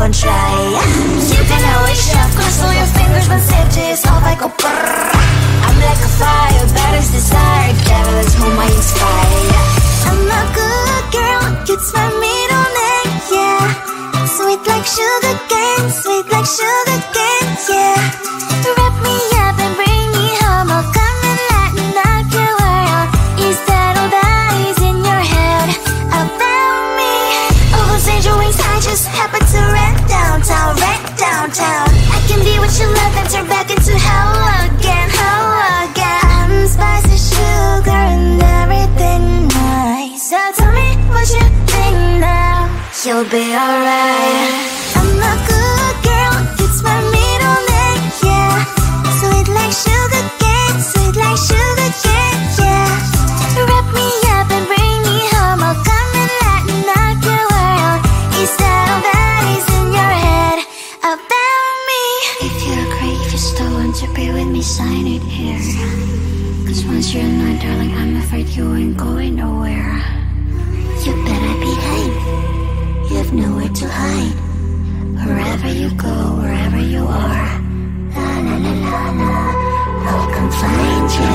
try. You can always shove, cross all your fingers when stitches off I go brrr. I'm like a fire, baddest desire, devil is whom I inspire. I'm a good girl, it's my middle name, yeah. Sweet like sugar cane, sweet like sugar cane, yeah. Wrap me up and bring me home, I'll come and lighten up your world. Is that all that is in your head about me? All those angel wings I just happen to rent downtown, rent downtown. I can be what you love and turn back into hell again, hell again. I'm spicy sugar and everything nice. So tell me what you think now, you'll be alright. I'm a good girl, it's my middle name, yeah. Sweet like sugar cane, sweet like sugar cane, yeah. Wrap me up and bring me home, I'll come and lighten up your world. Is that all that is in your head about me? If you're great, if you still want to be with me, sign it here. Cause once you're not, darling, I'm afraid you ain't going nowhere. You better behave, you have nowhere to hide. Wherever you go, wherever you are, la la la la la, I'll come find you.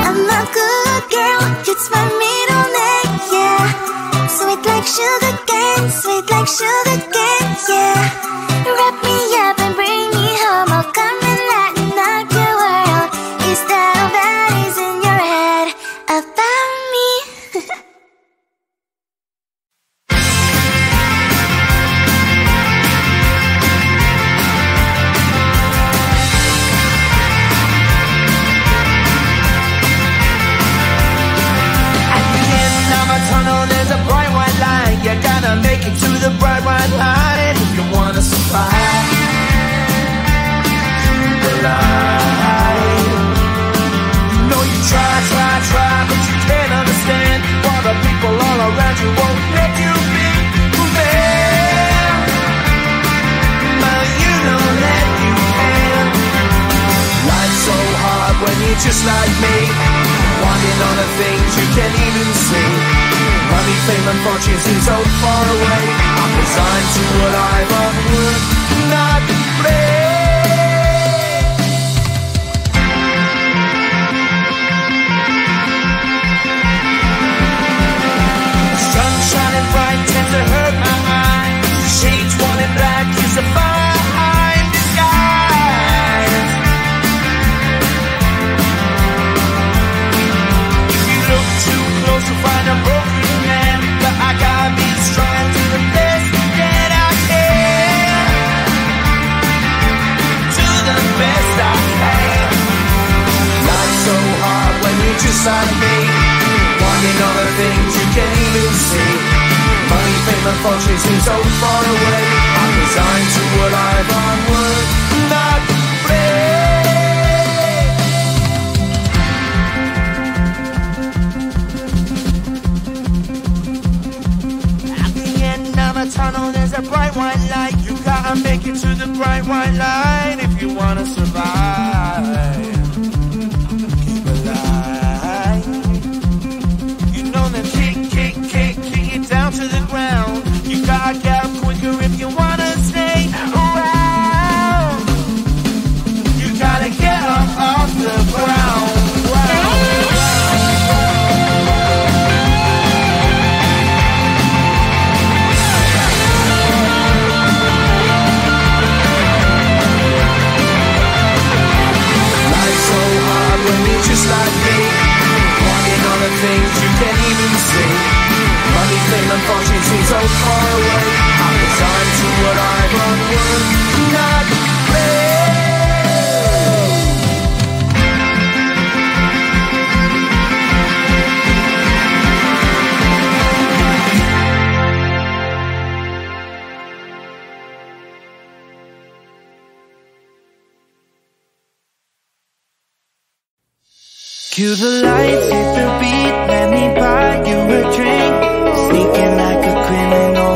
I'm a good girl, it's my middle name, yeah. Sweet like sugar cane, sweet like sugar cane, yeah. Wrap me up and bring me home, I'll come and lighten up your world. Is that all that is in your head about me? Tunnel, there's a bright white line. You gotta make it to the bright white line if you wanna survive. The line. You know you try, but you can't understand why the people all around you won't let you be who they are. But you know that you can. Life's so hard when you're just like me, wanting all the things you can't even see. Money, fame and fortune seem so far away. I'm resigned to what I've unwould not play. Sun shining bright tends to hurt my eyes. Shades worn in black is a fine disguise. If you look too close you'll find a broken man, but I gotta be strong to the best that I can. To the best I can. Life's so hard when you're just like me, wanting all the things you can't even see. Money, fame and fortune seem so far away. I'm resigned to what I've onward not play. Tunnel, there's a bright white light. You gotta make it to the bright white light if you wanna survive. Keep alive. You know that kick it down to the ground. You gotta get up quicker if you wanna stay around. You gotta get up off the ground. Just like me, wanting all the things you can't even see. Money, fame and fortune seem so far away. I'm resigned to what I've unwould not play. Cue the lights, hit the beat, let me buy you a drink. Sneaking like a criminal.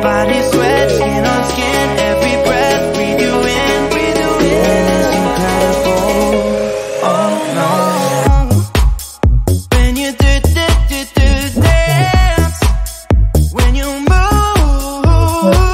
Body sweat, skin on skin, every breath, breathe you in. Feeling is incredible. Oh no. When you dance, when you move.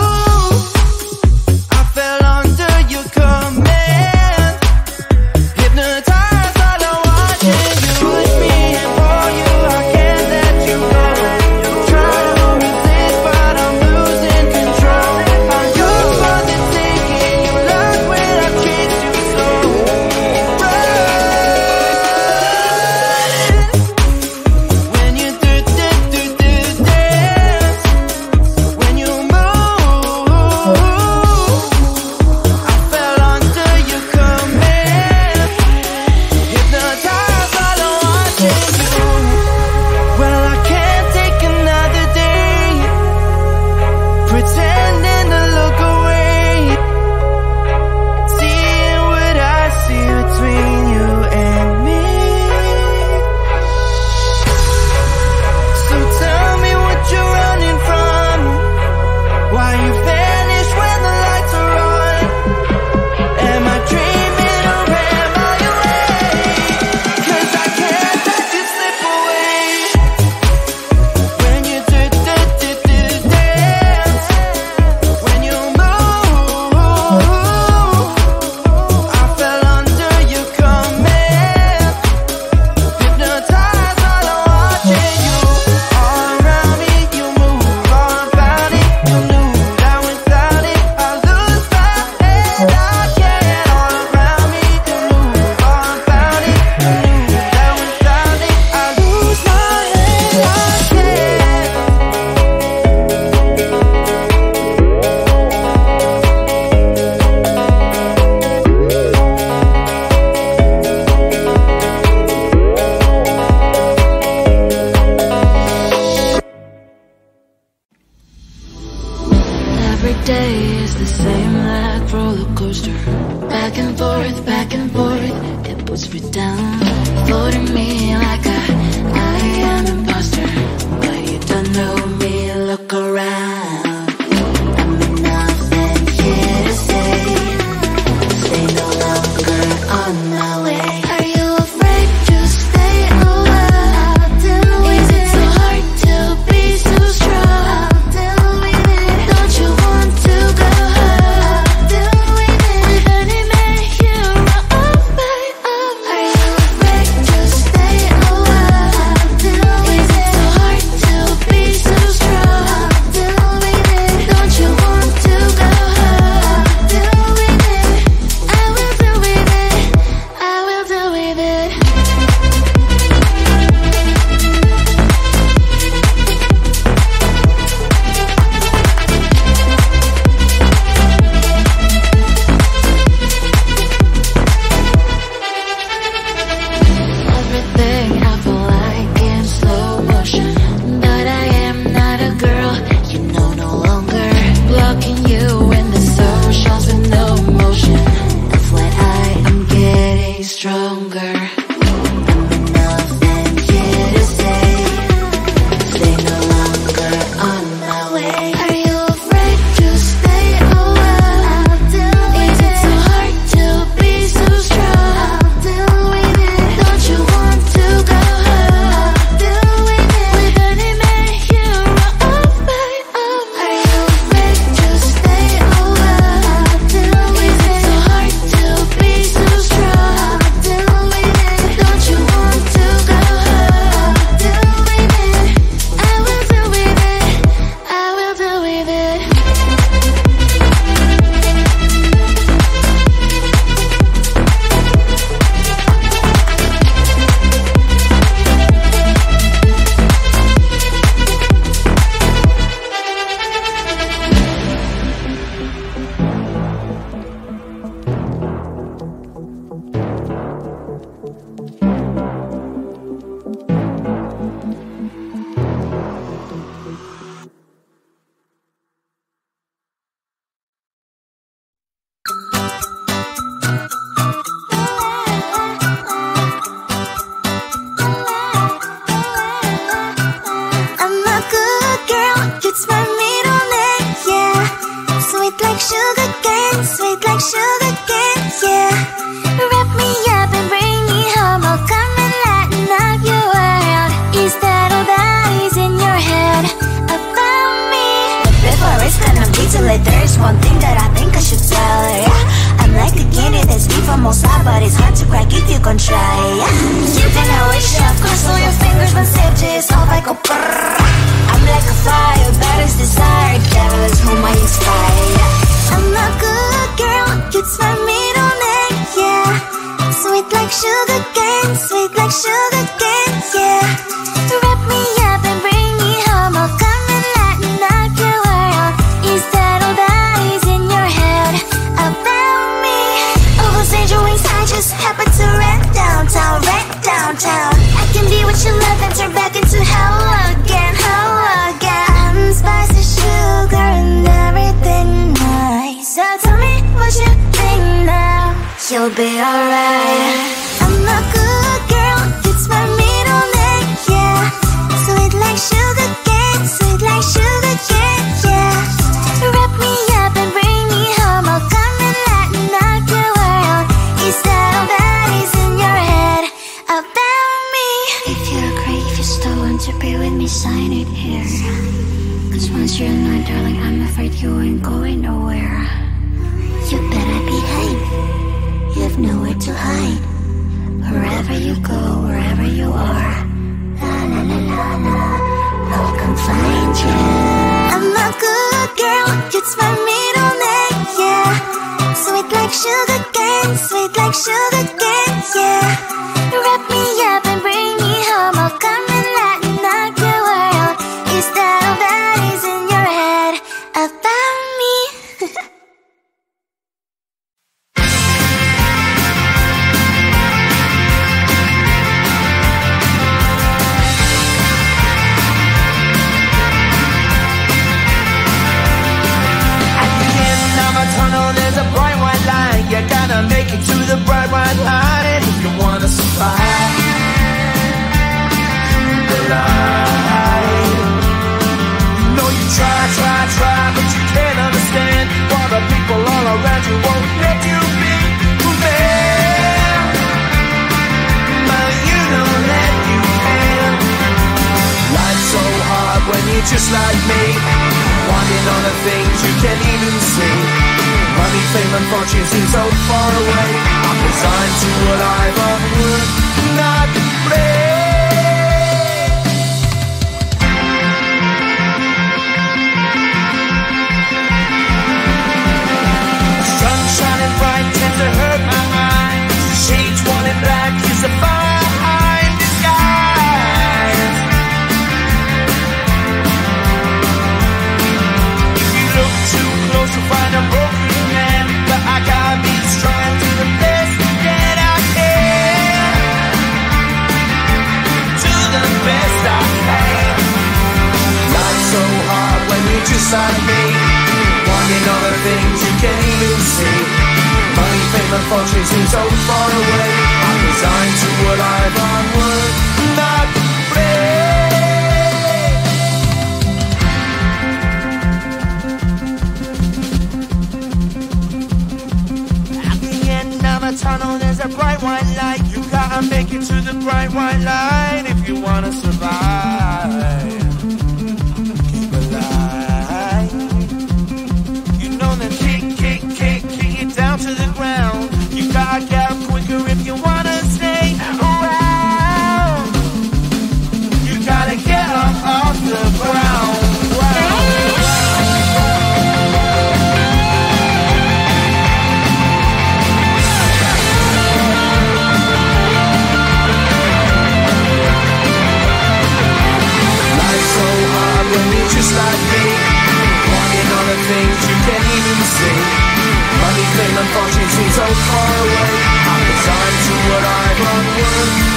same like roller coaster. Back and forth, it puts me down. Floating me like I am an imposter. But you don't know me, look around. I'm enough and here to stay no longer on my way. Are you afraid to stay a while? Is it so hard to be so strong? Don't you want to go home? With any man hero of my own? Are you afraid to stay a while? Is it so hard to be so strong? Don't you want to go home? I will do with it. I will do with it. Everything I feel like in slow motion, but I am not a girl, you know, no longer blocking you in the socials with no motion. That's why I am getting stronger. I'm enough and here to stay no longer on my way. Are you afraid to stay a while? Is it so hard to be so strong? Don't you want to go home? With any man hero of my own? Are you afraid to stay a while? Is it so hard to be so strong? Don't you want to go home? I will do with it. I will do with it. I'm a good girl, it's my middle name, yeah. Sweet like sugar cane, yeah. Wrap me up and bring me home, I'll come and lighten up your world. Is that all that is in your head about me? But before it's gonna be too late, there's one thing that I think I should tell her, yeah. I'm like the candy that's deep from outside, but it's hard to crack if you can try, yeah. You can always shove, cross all your fingers, but safety is all like a brrrr. I'm like a fire, baddest desire, devil is whom I inspire. I'm a good girl, it's my middle name, yeah. Sweet like sugar cane, yeah. Wrap me up and bring me home, I'll come and lighten up your world. Is that all that is in your head about me? Over angel wings, I just happen to rent downtown. I can be what you love and turn back into hell again. I'm spicy sugar and everything nice. So tell me what you think now. You'll be alright. I'm a good girl, it's my middle name, yeah. Sweet like sugar cane, yeah. Wrap me up and bring me home, I'll come and lighten up your world. Is that all that is in your head about me? If you agree, if you still want to be with me, sign it here. Cause once you're mine, darling, I'm afraid you ain't going nowhere. You better behave, you have nowhere to hide. Wherever you go, wherever you are, la la la la la, I'll come find you. I'm a good girl, it's my middle name, yeah. Sweet like sugar cane, yeah. Wrap me up and bring me home, I'll come and lighten up your world. Is that all that is in your head about me? At the end of a when you're just like me, wanting all the things you can't even see. Money, fame and fortune seem so far away. I'm resigned to a life of work, not play. Sun shining bright tends to hurt my eyes. Shades worn in black is a fine disguise. If you look too close you'll find a broken man, but I gotta be strong to the best that I can. To the best I can. Life's so hard when you're just like me, wanting all the things you can't even see. Money, fame and fortune seem so far away. I'm resigned to a life on work, not play. At the end of a tunnel there's a bright white light. You gotta make it to the bright white light if you wanna survive. Keep alive. You know that kick it down to the ground. You gotta get up quicker if you wanna stay around. You gotta get up off the ground. Life's so hard when you're just like me, wanting all the things you can't even see. Money, fame and fortune seem so far away. I'm resigned to what I've unworked.